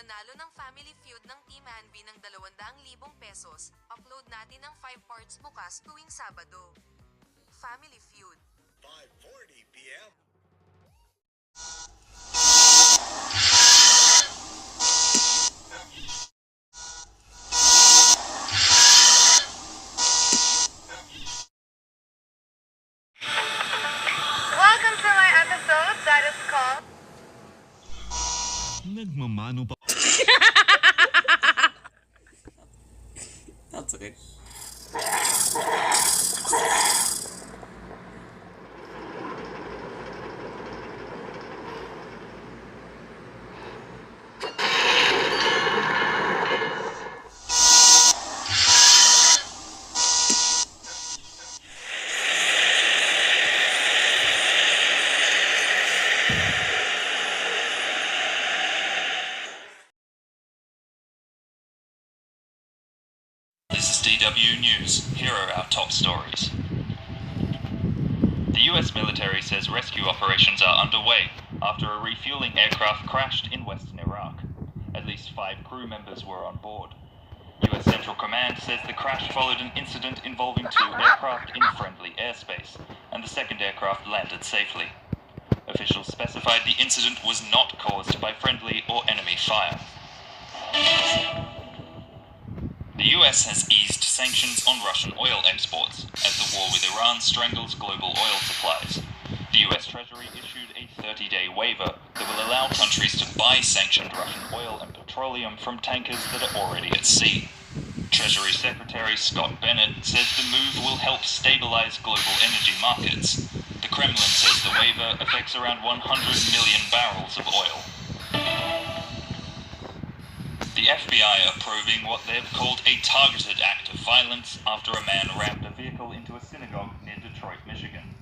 Nanalo ng Family Feud ng Team Anvi ng 200,000 pesos. Upload natin ang 5 parts bukas tuwing Sabado. Family Feud. 5:40 p.m. Welcome to my episode that is called Nagmamano pa. That's okay. This is DW News. Here are our top stories. The US military says rescue operations are underway after a refueling aircraft crashed in western Iraq. At least 5 crew members were on board. US Central Command says the crash followed an incident involving 2 aircraft in friendly airspace, and the second aircraft landed safely. Officials specified the incident was not caused by friendly or enemy fire. The US has eased sanctions on Russian oil exports as the war with Iran strangles global oil supplies. The US Treasury issued a 30-day waiver that will allow countries to buy sanctioned Russian oil and petroleum from tankers that are already at sea. Treasury Secretary Scott Bennett says the move will help stabilize global energy markets. The Kremlin says the waiver affects around 100 million barrels of oil. The FBI are probing what they've called a targeted act of violence after a man rammed a vehicle into a synagogue near Detroit, Michigan.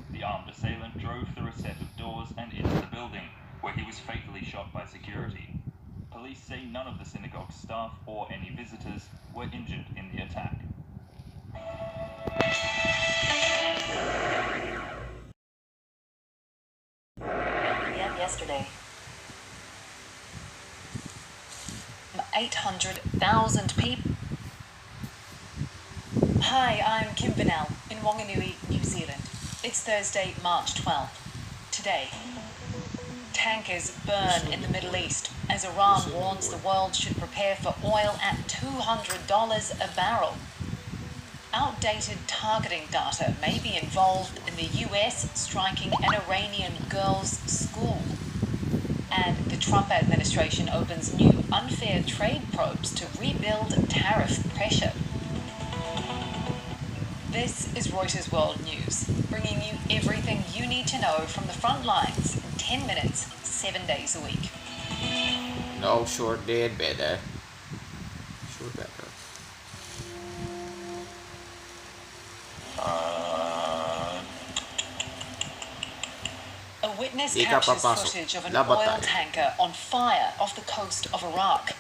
The armed assailant drove through a set of doors and into the building, where he was fatally shot by security. Police say none of the synagogue staff or any visitors were injured in the attack. Yesterday. 800,000 people. Hi, I'm Kim Vanell in Wanganui, New Zealand. It's Thursday, March 12th. Today, tankers burn in the Middle East as Iran warns the world should prepare for oil at $200 a barrel. Outdated targeting data may be involved in the US striking an Iranian girls' school. And the Trump administration opens new unfair trade probes to rebuild tariff pressure. This is Reuters World News, bringing you everything you need to know from the front lines in 10 minutes, 7 days a week. No, sure did better. Sure better. A witness Di ka captures papasok. footage of an Labat oil tayo. tanker on fire off the coast of Iraq.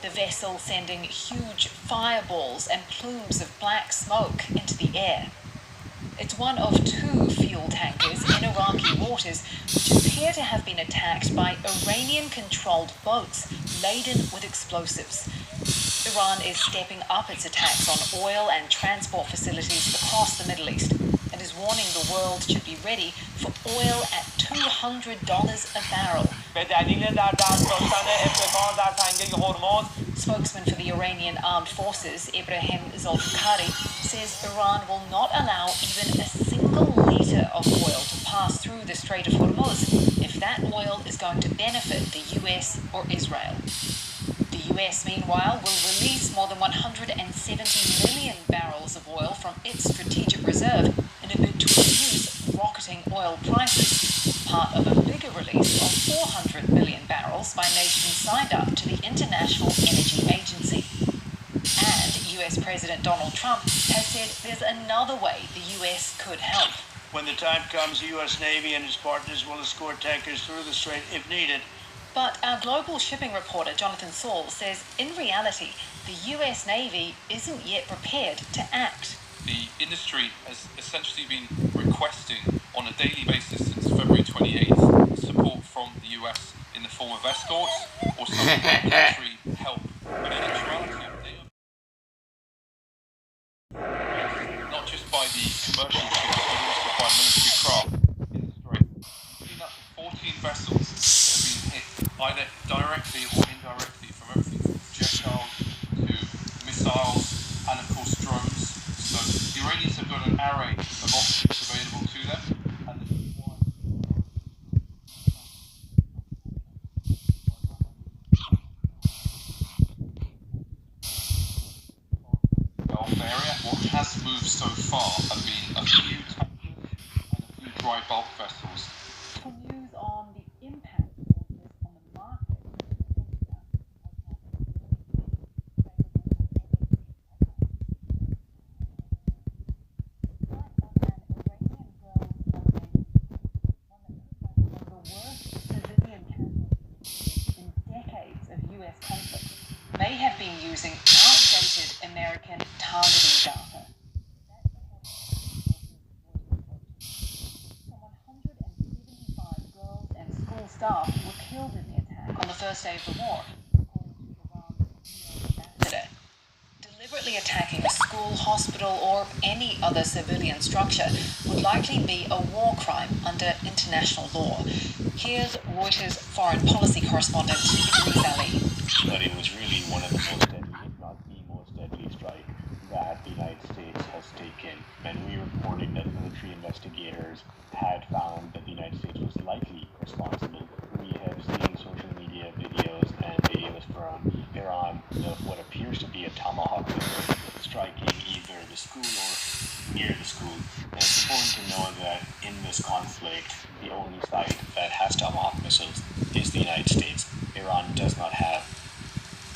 The vessel sending huge fireballs and plumes of black smoke into the air. It's one of 2 fuel tankers in Iraqi waters which appear to have been attacked by Iranian-controlled boats laden with explosives. Iran is stepping up its attacks on oil and transport facilities across the Middle East and is warning the world should be ready for oil at $200 a barrel. Spokesman for the Iranian Armed Forces, Ibrahim Zolfikari, says Iran will not allow even a single litre of oil to pass through the Strait of Hormuz if that oil is going to benefit the US or Israel. The US, meanwhile, will release more than 170 million barrels of oil from its strategic reserve in a bid to reduce rocketing oil prices, part of a bigger release of 400 million barrels by nations signed up to the International Energy Agency. And US President Donald Trump has said there's another way the US could help. When the time comes, the U.S. Navy and its partners will escort tankers through the strait if needed. But our global shipping reporter Jonathan Saul says in reality, the US Navy isn't yet prepared to act. The industry has essentially been requesting on a daily basis since February 28th support from the US in the form of escorts or some military help. But in actuality, they are not just by the commercial ships, but also by military craft in the strait. We've seen up to 14 vessels that have been hit either directly or indirectly from everything from projectiles to missiles and of course drones. So the Iranians have got an array of options available to them, and this is why Gulf area. What has moved so far have been a few tankers and a few dry bulk vessels. For news on the impact of this on the market, the worst civilian casualties in decades of US conflict may have been using outdated American targeting data. Some 175 girls and school staff were killed in the attack on the first day of the war, according to Iran's ambassador. Deliberately attacking a school, hospital, or any other civilian structure would likely be a war crime under international law. Here's Reuters foreign policy correspondent Idris Ali. But it was really one of the most deadly, if not the most deadly strike that the United States has taken. And we reported that military investigators had found that the United States was likely responsible. We have seen social media videos and videos from Iran of what appears to be a Tomahawk missile striking either the school or near the school. And it's important to know that in this conflict, the only side that has Tomahawk missiles is the United States. Iran does not have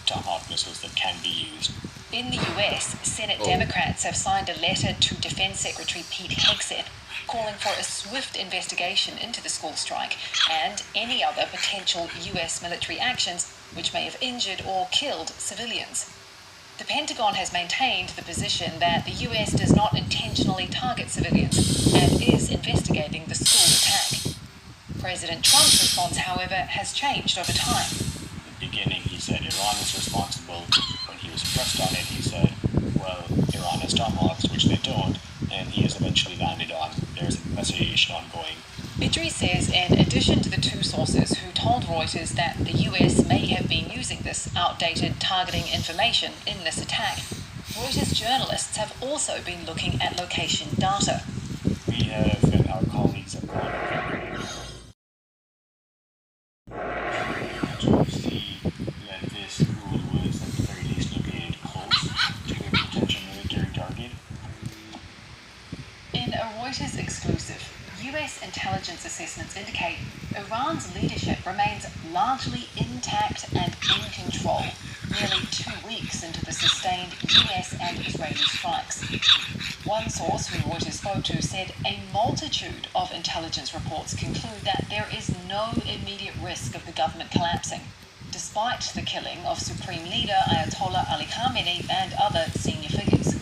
Tomahawk missiles that can be used. In the US, Senate Democrats have signed a letter to Defense Secretary Pete Hegseth calling for a swift investigation into the school strike and any other potential US military actions which may have injured or killed civilians. The Pentagon has maintained the position that the US does not intentionally target civilians and is investigating the school attack. President Trump's response, however, has changed over time. In the beginning, he said Iran is responsible. When he was pressed on it, he said, well, Iran has Tomahawks, which they don't, and he has eventually landed on there's an investigation ongoing. Idris says in addition to the two sources who told Reuters that the US may have been using this outdated targeting information in this attack, Reuters journalists have also been looking at location data. We have, and our colleagues have gone to see that this school was at the very least located close to a potential military target. In a Reuters exclusive, US intelligence assessments indicate Iran's leadership remains largely intact and in control, nearly 2 weeks into the sustained US and Israeli strikes. One source who Reuters spoke to said a multitude of intelligence reports conclude that there is no immediate risk of the government collapsing, despite the killing of Supreme Leader Ayatollah Ali Khamenei and other senior figures.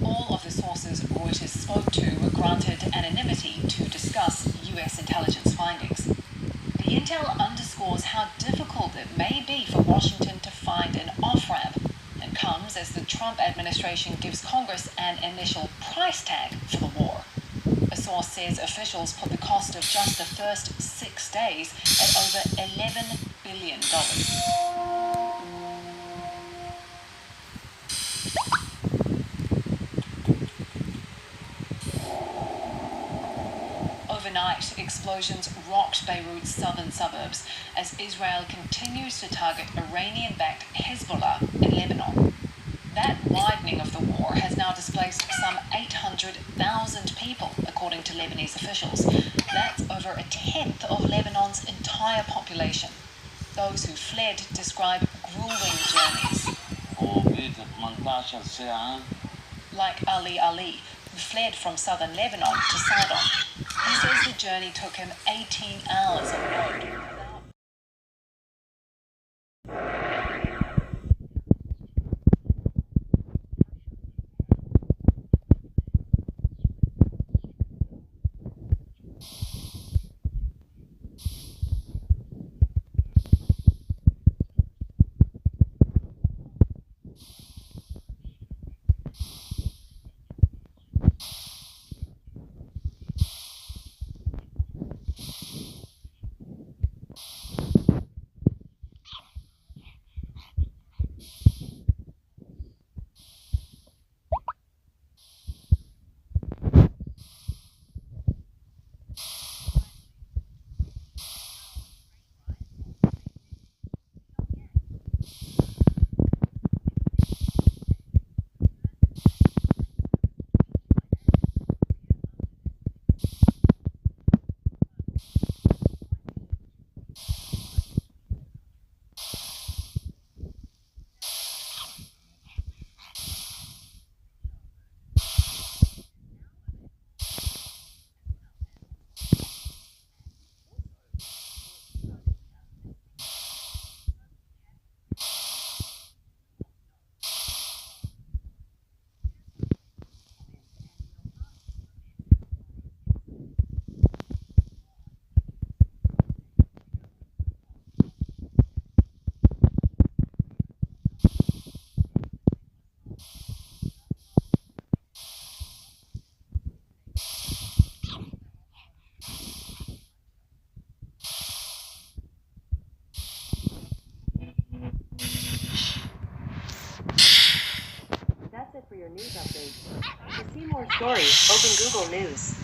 All of the sources Reuters spoke to were granted anonymity to discuss US intelligence findings. The intel underscores how difficult it may be for Washington to find an off-ramp, and comes as the Trump administration gives Congress an initial price tag for the war. A source says officials put the cost of just the first 6 days at over $11 billion. Overnight, explosions rocked Beirut's southern suburbs as Israel continues to target Iranian-backed Hezbollah in Lebanon. That widening of the war has now displaced some 800,000 people, according to Lebanese officials. That's over a tenth of Lebanon's entire population. Those who fled describe grueling journeys. Like Ali, who fled from southern Lebanon to Sidon. He says the journey took him 18 hours on the road. your news updates. To see more stories, open Google News.